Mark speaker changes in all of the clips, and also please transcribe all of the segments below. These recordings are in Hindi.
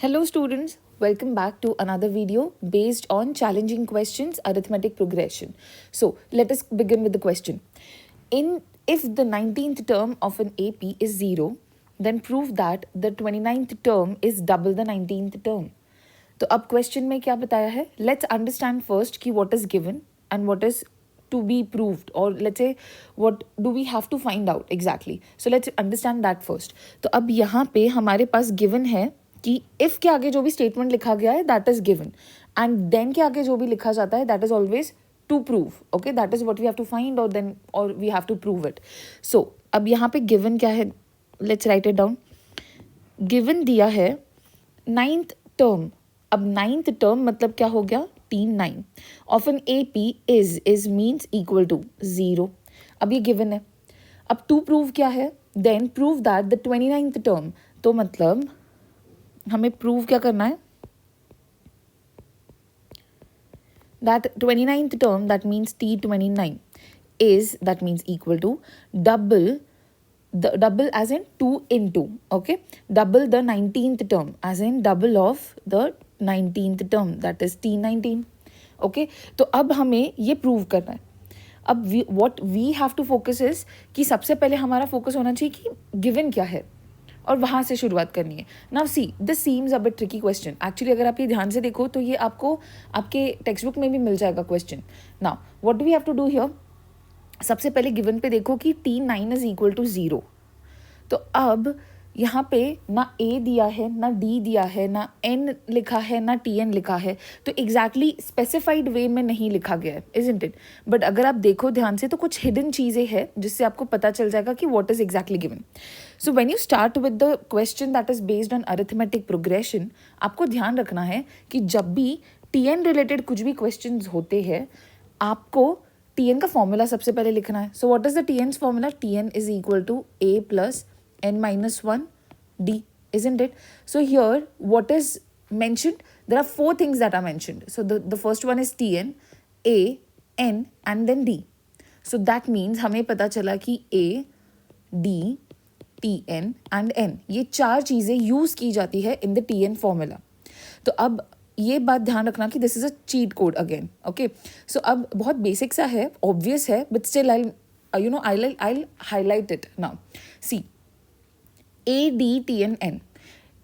Speaker 1: Hello students, welcome back to another video based on challenging questions arithmetic progression. So let us begin with the question. If the 19th term of an AP is 0, then prove that the 29th term is double the 19th term. तो अब क्वेश्चन में क्या बताया है? Let's understand first कि what is given and what is to be proved, or let's say what do we have to find out exactly. So let's understand that first. तो अब यहाँ पे हमारे पास given है कि if के आगे जो भी statement लिखा गया है that is given, and then के आगे जो भी लिखा जाता है that is always to prove. Okay, that is what we have to find, or we have to prove it. So अब यहाँ पे given क्या है? Let's write it down. Given दिया है 9th term. अब 9th term मतलब क्या हो गया? T9 of an AP is means equal to 0. अब ये given है. अब to prove क्या है? Then prove that the 29th term. तो मतलब हमें प्रूव क्या करना है? That 29th term, that means T29 is, that means equal to double, the double as in 2 into, okay, double the 19th term as in double of the 19th term, that is T19. okay, तो अब हमें ये प्रूव करना है. अब what we have to focus is कि सबसे पहले हमारा फोकस होना चाहिए कि गिवन क्या है और वहाँ से शुरुआत करनी है. Now see this seems a bit tricky question. Actually अगर आप ये ध्यान से देखो तो ये आपको आपके टेक्स्ट बुक में भी मिल जाएगा question. Now what do we have to do here? सबसे पहले गिवन पे देखो कि T9 इज इक्वल टू 0. तो अब यहाँ पे ना A दिया है, ना D दिया है, ना N लिखा है, ना TN लिखा है. तो एग्जैक्टली स्पेसिफाइड वे में नहीं लिखा गया है, इजंट इट? बट अगर आप देखो ध्यान से तो कुछ हिडन चीज़ें हैं जिससे आपको पता चल जाएगा कि what is exactly given. So when you start with the question that is based on arithmetic progression, आपको ध्यान रखना है कि जब भी TN रिलेटेड कुछ भी क्वेश्चन होते हैं आपको TN का फॉर्मूला सबसे पहले लिखना है. So what is the TN's formula? TN is equal to A plus n minus 1 D, isn't it? So here what is mentioned? There are 4 things that are mentioned. So the first one is Tn, A, N and then D. So that means हमें पता चला कि A, D, Tn and N ये 4 चीज़ें यूज़ की जाती है in the Tn formula. तो अब ये बात ध्यान रखना कि this is a cheat code again. Okay, so अब बहुत बेसिक सा है, ऑब्वियस है, but still I'll highlight it now. See, A, D, T and N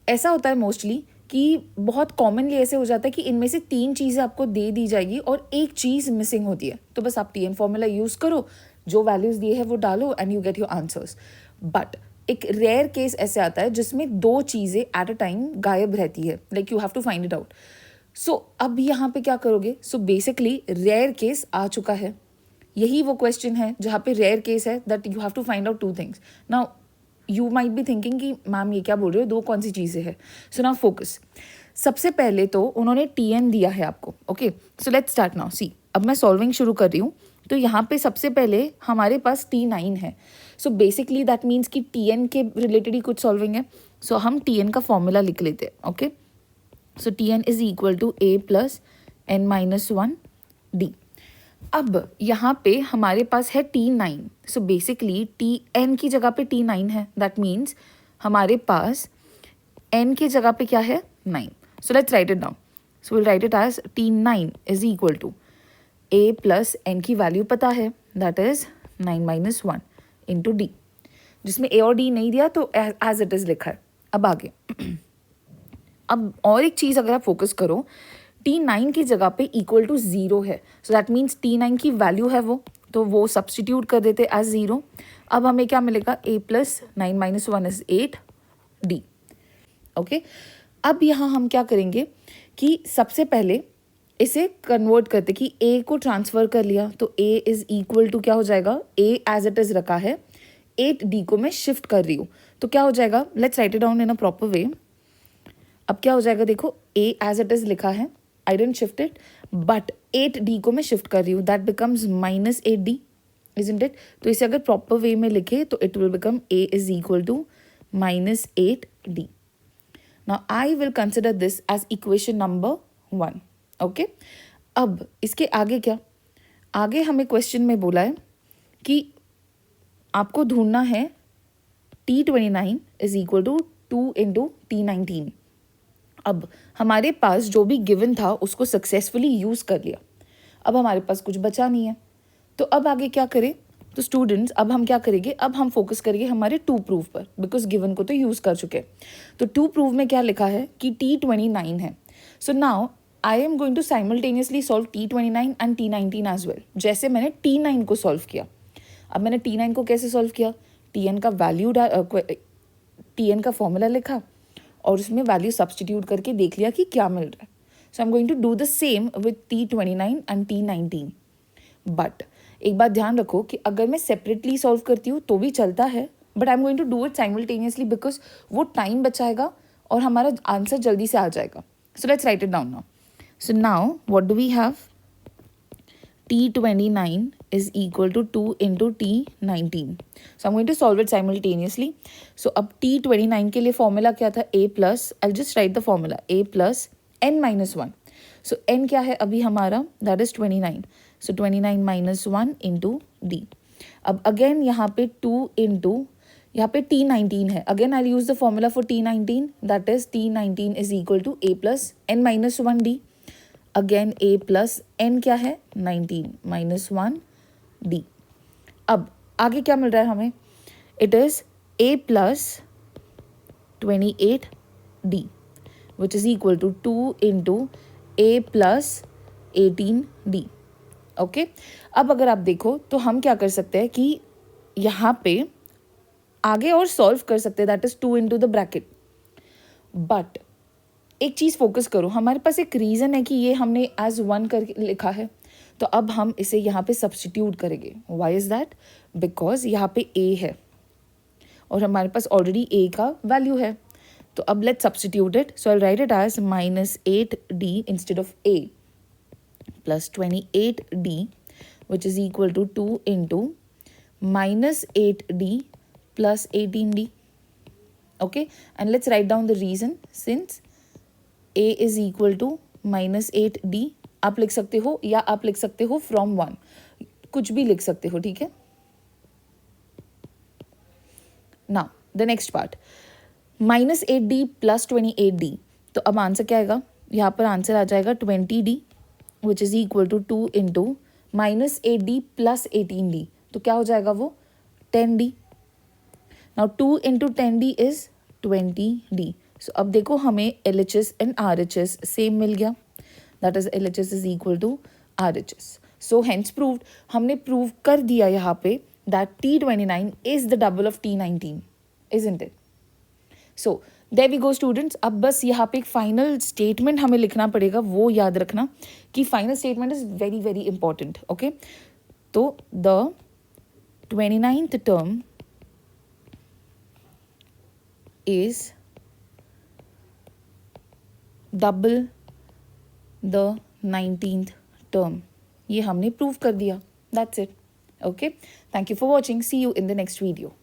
Speaker 1: ऐसा होता है मोस्टली कि बहुत कॉमनली ऐसे हो जाता है कि इनमें से 3 चीज़ें आपको दे दी जाएगी और एक चीज़ मिसिंग होती है. तो बस आप TN फॉर्मूला यूज़ करो, जो वैल्यूज़ दिए हैं वो डालो and you get your answers. But एक रेयर केस ऐसे आता है जिसमें 2 चीज़ें एट अ टाइम गायब रहती है, like you have to find it out. So अब यहाँ पे क्या करोगे? सो बेसिकली रेयर केस आ चुका है. यही वो क्वेश्चन है जहाँ पे रेयर केस है that you have to find out 2 things. Now you might be thinking कि मैम ये क्या बोल रहे हो, 2 कौन सी चीज़ें हैं? So now focus. सबसे पहले तो उन्होंने TN दिया है आपको. Okay, so let's start now. See, अब मैं सॉल्विंग शुरू कर रही हूँ. तो यहाँ पे सबसे पहले हमारे पास T9 है. सो बेसिकली दैट मीन्स कि TN के रिलेटेड ही कुछ सॉल्विंग है. सो हम TN का फॉर्मूला लिख लेते हैं. Okay, so TN is equal to A plus n minus 1 D. अब यहाँ पे हमारे पास है T9. सो बेसिकली TN की जगह पे T9 है. दैट मीन्स हमारे पास N की जगह पे क्या है? 9. So let's write it down. So will write it as T9 is equal to A plus N की वैल्यू पता है, that is 9 minus 1 into D, जिसमें A और D नहीं दिया तो एज इट इज लिखा है. अब आगे अब और एक चीज़ अगर आप फोकस करो, T9 की जगह पे इक्वल टू 0 है. सो दैट मीन्स T9 की वैल्यू है वो, तो वो सब्सटीट्यूट कर देते एज 0. अब हमें क्या मिलेगा? A plus 9 minus 1 is 8 D. Okay, अब यहाँ हम क्या करेंगे कि सबसे पहले इसे कन्वर्ट करते कि A को ट्रांसफ़र कर लिया तो A इज इक्वल टू क्या हो जाएगा? A एज इट इज़ रखा है, 8D को मैं शिफ्ट कर रही हूँ तो क्या हो जाएगा? Let's write it down in a proper way. अब क्या हो जाएगा? देखो, A एज इट इज़ लिखा है, I didn't shift it, but 8D को मैं शिफ्ट कर रही हूँ, that becomes minus 8D, isn't it? तो इसे अगर प्रॉपर वे में लिखे तो it will become A is equal to minus 8D. Now I will consider this as equation number 1. Okay, अब इसके आगे क्या? आगे हमें क्वेश्चन में बोला है कि आपको ढूंढना है T29 is equal to 2 into T19. अब हमारे पास जो भी गिवन था उसको सक्सेसफुली यूज़ कर लिया, अब हमारे पास कुछ बचा नहीं है, तो अब आगे क्या करें? तो स्टूडेंट्स अब हम क्या करेंगे, अब हम फोकस करेंगे हमारे टू प्रूफ पर, बिकॉज गिवन को तो यूज़ कर चुके हैं। तो टू प्रूफ में क्या लिखा है कि T29 है। So now I am going to simultaneously solve T29 and T19 as well, जैसे मैंने T9 को सॉल्व किया। अब मैंने T9 को कैसे सॉल्व किया? Tn का वैल्यू Tn का फॉर्मूला लिखा और उसमें वैल्यू सब्सटीट्यूट करके देख लिया कि क्या मिल रहा है। So I am going to do the same with T29 and T19। But एक बात ध्यान रखो कि अगर मैं सेपरेटली सॉल्व करती हूँ तो भी चलता है, but I am going to do it simultaneously because वो टाइम बचाएगा और हमारा आंसर जल्दी से आ जाएगा। So let's write it down now. So now what do we have? T29 is equal to 2 into T19. So I'm going to solve it simultaneously. So अब T29 के लिए फॉर्मूला क्या था? A plus, I'll just write the formula, A plus n minus 1. So n क्या है अभी हमारा? That is 29. So 29 minus 1 into D. अब again यहाँ पे 2 into, यहाँ पे T19 है. Again I'll use the formula for T19, that is T19 is equal to A plus n minus 1 D. Again a plus n क्या है? 19 माइनस 1 d. अब आगे क्या मिल रहा है हमें? It is a plus 28 d which is equal to 2 into a plus 18 d. Okay, अब अगर आप देखो तो हम क्या कर सकते हैं कि यहाँ पे आगे और सॉल्व कर सकते हैं, that is 2 into the bracket. But एक चीज़ फोकस करो, हमारे पास एक रीज़न है कि ये हमने एज 1 करके लिखा है, तो अब हम इसे यहाँ पे सब्सटीट्यूट करेंगे। Y is that? बिकॉज यहाँ पे a है और हमारे पास ऑलरेडी a का वैल्यू है, तो अब let's substitute it. So I write it as -8d instead of a plus 28d which is equal to 2 into -8d plus 18d. Okay, and let's write down the reason. Since a is equal to -8d आप लिख सकते हो, या आप लिख सकते हो फ्रॉम 1, कुछ भी लिख सकते हो, ठीक है। Now the next part, -8d plus 28d, तो अब आंसर क्या आएगा? यहाँ पर आंसर आ जाएगा 20d which is equal to 2 into -8d plus 18d, तो क्या हो जाएगा वो? 10d. Now 2 into 10d is 20d. सो अब देखो हमें LHS एंड RHS सेम मिल गया, that is LHS is equal to RHS. So hence proved, हमने प्रूव कर दिया यहाँ पे that T29 is the double of T19, isn't it? So there we go students. अब बस यहाँ पे एक फाइनल स्टेटमेंट हमें लिखना पड़ेगा, वो याद रखना कि final statement is very very important. Okay, तो the 29th term is double the 19th term, ये हमने प्रूव कर दिया, that's it. Okay, thank you for watching, see you in the next video.